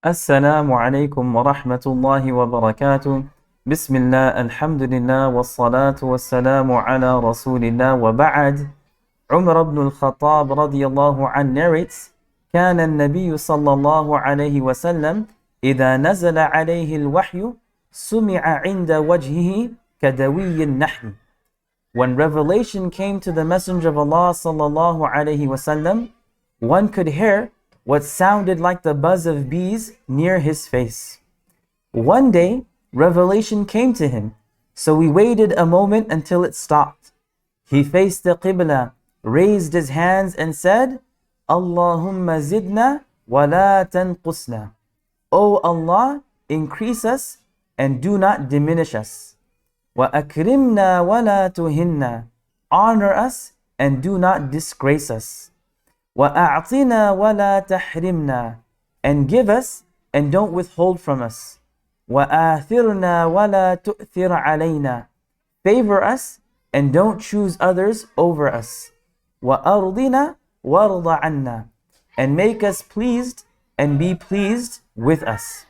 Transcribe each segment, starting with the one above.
Assalamu alaikum wa rahmatullahi wa barakatuh. Bismillah, alhamdulillah, wa salatu wa salamu ala rasulillah wa ba'ad. Umar ibn al-Khattab radiyallahu an narrates, كان النبي صلى الله عليه وسلم إذا نزل عليه الوحي سمع عند وجهه كدوي النحل. When revelation came to the Messenger of Allah sallallahu alayhi wasallam, one could hear what sounded like the buzz of bees near his face. One day, revelation came to him, so he waited a moment until it stopped. He faced the Qibla, raised his hands and said, Allahumma zidna wa la tanqusna. O Allah, increase us and do not diminish us. Wa akrimna wa la tuhinna. Honor us and do not disgrace us. وَأَعْطِنَا وَلَا تَحْرِمْنَا. And give us and don't withhold from us. وَآثِرْنَا وَلَا تُؤْثِرْ عَلَيْنَا. Favor us and don't choose others over us. وَأَرْضِنَا وَارْضَ عَنَّا. And make us pleased and be pleased with us.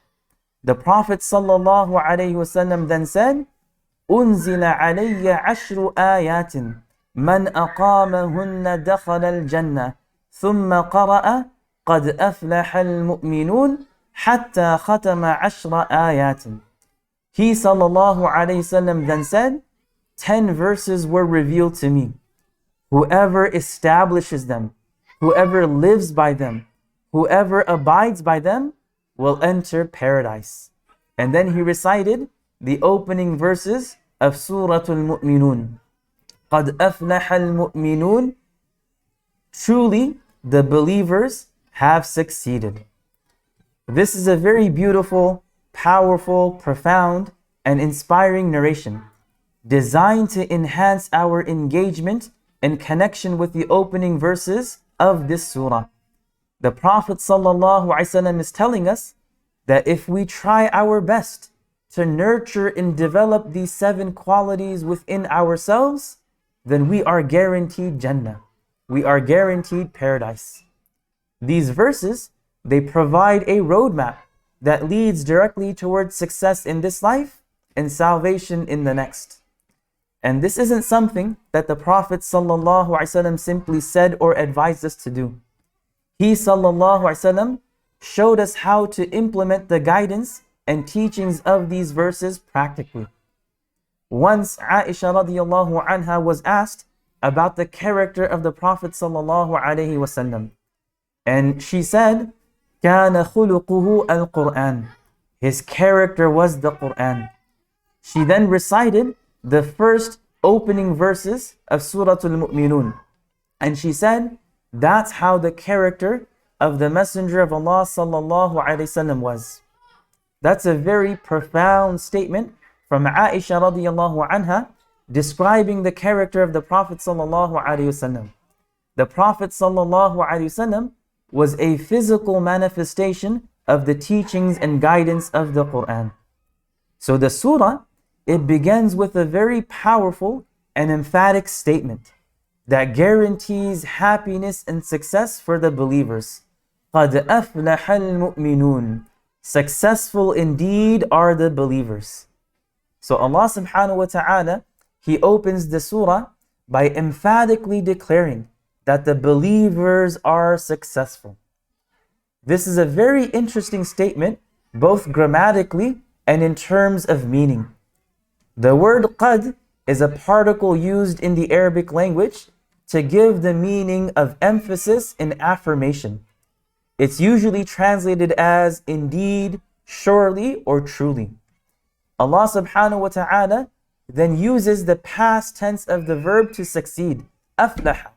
The Prophet ﷺ then said, أُنزِلَ عَلَيَّ عَشْرُ آيَاتٍ مَنْ أَقَامَهُنَّ دَخَلَ الْجَنَّةِ ثم قرأ قد أفلح المؤمنون حتى ختم 10 آيات. He sallallahu alayhi wasallam then said, 10 verses were revealed to me. Whoever establishes them, whoever lives by them, whoever abides by them will enter paradise. And then he recited the opening verses of Surah Al-Mu'minun. قد أفلح المؤمنون. Truly, the believers have succeeded. This is a very beautiful, powerful, profound, and inspiring narration, designed to enhance our engagement and connection with the opening verses of this surah. The Prophet ﷺ is telling us that if we try our best to nurture and develop these 7 qualities within ourselves, then we are guaranteed Jannah. We are guaranteed paradise. These verses, they provide a roadmap that leads directly towards success in this life and salvation in the next. And this isn't something that the Prophet ﷺ simply said or advised us to do. He ﷺ showed us how to implement the guidance and teachings of these verses practically. Once Aisha radiyallahu anha was asked about the character of the Prophet sallallahu alaihi wasallam, and she said, كَانَ خُلُقُهُ الْقُرْآنِ. His character was the Qur'an. She then recited the first opening verses of Surah Al-Mu'minun, and she said, that's how the character of the Messenger of Allah sallallahu alaihi wasallam was. That's a very profound statement from Aisha radiyallahu anha, describing the character of the Prophet sallallahu alaihi wasallam. The Prophet sallallahu alaihi wasallam was a physical manifestation of the teachings and guidance of the Qur'an. So the surah, it begins with a very powerful and emphatic statement that guarantees happiness and success for the believers. قَدْ أَفْلَحَ الْمُؤْمِنُونَ. Successful indeed are the believers. So Allah subhanahu wa ta'ala, He opens the surah by emphatically declaring that the believers are successful. This is a very interesting statement, both grammatically and in terms of meaning. The word qad is a particle used in the Arabic language to give the meaning of emphasis and affirmation. It's usually translated as indeed, surely, or truly. Allah subhanahu wa ta'ala then uses the past tense of the verb to succeed, aflaha.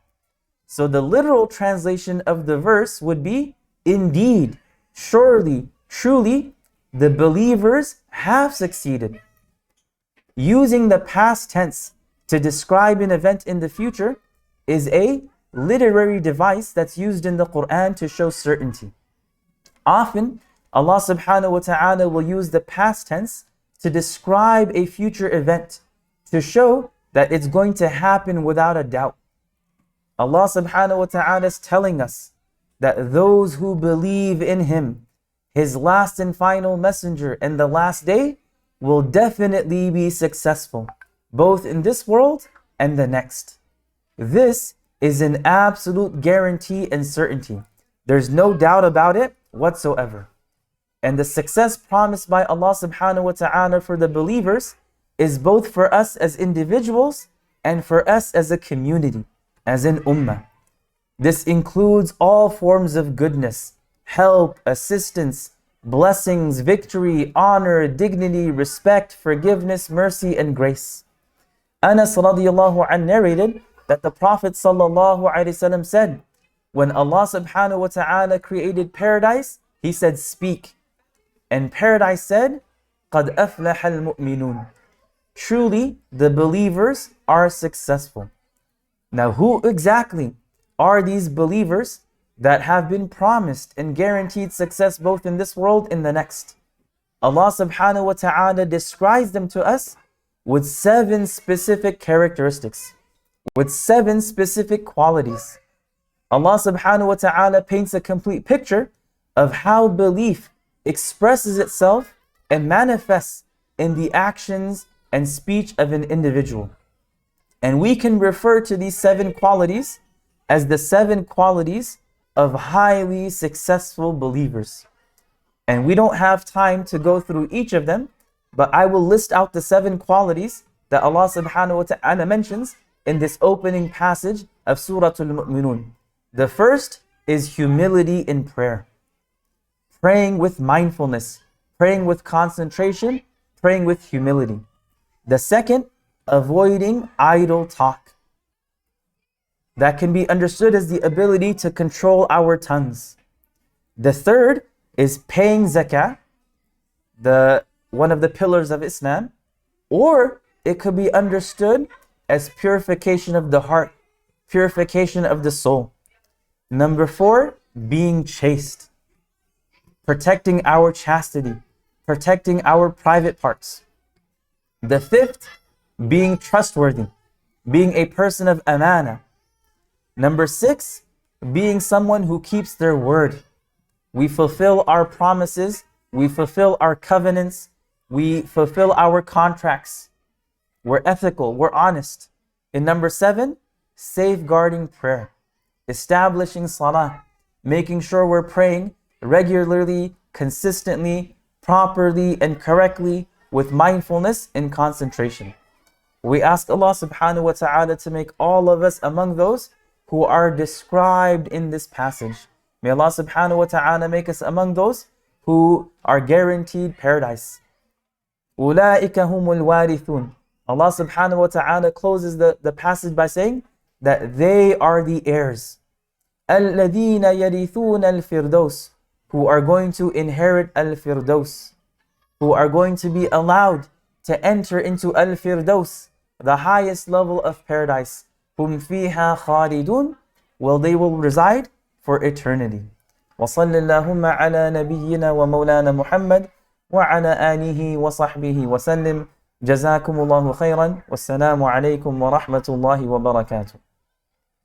So the literal translation of the verse would be, indeed, surely, truly, the believers have succeeded. Using the past tense to describe an event in the future is a literary device that's used in the Qur'an to show certainty. Often, Allah subhanahu wa ta'ala will use the past tense to describe a future event, to show that it's going to happen without a doubt. Allah subhanahu wa ta'ala is telling us that those who believe in Him, his last and final messenger and the last day will definitely be successful, both in this world and the next. This is an absolute guarantee and certainty. There's no doubt about it whatsoever. And the success promised by Allah subhanahu wa ta'ala for the believers is both for us as individuals and for us as a community, as an ummah. This includes all forms of goodness, help, assistance, blessings, victory, honor, dignity, respect, forgiveness, mercy, and grace. Anas radiallahu anh narrated that the Prophet sallallahu alaihi wasallam said, when Allah subhanahu wa ta'ala created paradise, He said, speak. And paradise said, قَدْ أَفْلَحَ الْمُؤْمِنُونَ. Truly, the believers are successful. Now, who exactly are these believers that have been promised and guaranteed success both in this world and the next? Allah subhanahu wa ta'ala describes them to us with 7 specific characteristics, with 7 specific qualities. Allah subhanahu wa ta'ala paints a complete picture of how belief expresses itself and manifests in the actions and speech of an individual. And we can refer to these 7 qualities as the 7 qualities of highly successful believers. And we don't have time to go through each of them, but I will list out the 7 qualities that Allah subhanahu wa ta'ala mentions in this opening passage of Surah Al-Mu'minun. The first is humility in prayer. Praying with mindfulness, praying with concentration, praying with humility. The second, avoiding idle talk. That can be understood as the ability to control our tongues. The third is paying zakah, one of the pillars of Islam, or it could be understood as purification of the heart, purification of the soul. Number 4, being chaste, protecting our chastity, protecting our private parts. The 5th, being trustworthy, being a person of amana. Number 6, being someone who keeps their word. We fulfill our promises, we fulfill our covenants, we fulfill our contracts. We're ethical, we're honest. And number 7, safeguarding prayer, establishing salah, making sure we're praying regularly, consistently, properly, and correctly with mindfulness and concentration. We ask Allah subhanahu wa ta'ala to make all of us among those who are described in this passage. May Allah subhanahu wa ta'ala make us among those who are guaranteed paradise. أُولَٰئِكَ هُمُ الْوَارِثُونَ. Allah subhanahu wa ta'ala closes the passage by saying that they are the heirs. الَّذِينَ يَرِثُونَ الْفِرْدَوْسِ. Who are going to inherit al-firdaus, who are going to be allowed to enter into al-firdaus, the highest level of paradise. Hum fiha khalidun, well, they will reside for eternity. وصل اللهم على نبينا ومولانا محمد وعلى آله وصحبه وسلم. جزاكم الله خيرا والسلام عليكم ورحمة الله وبركاته.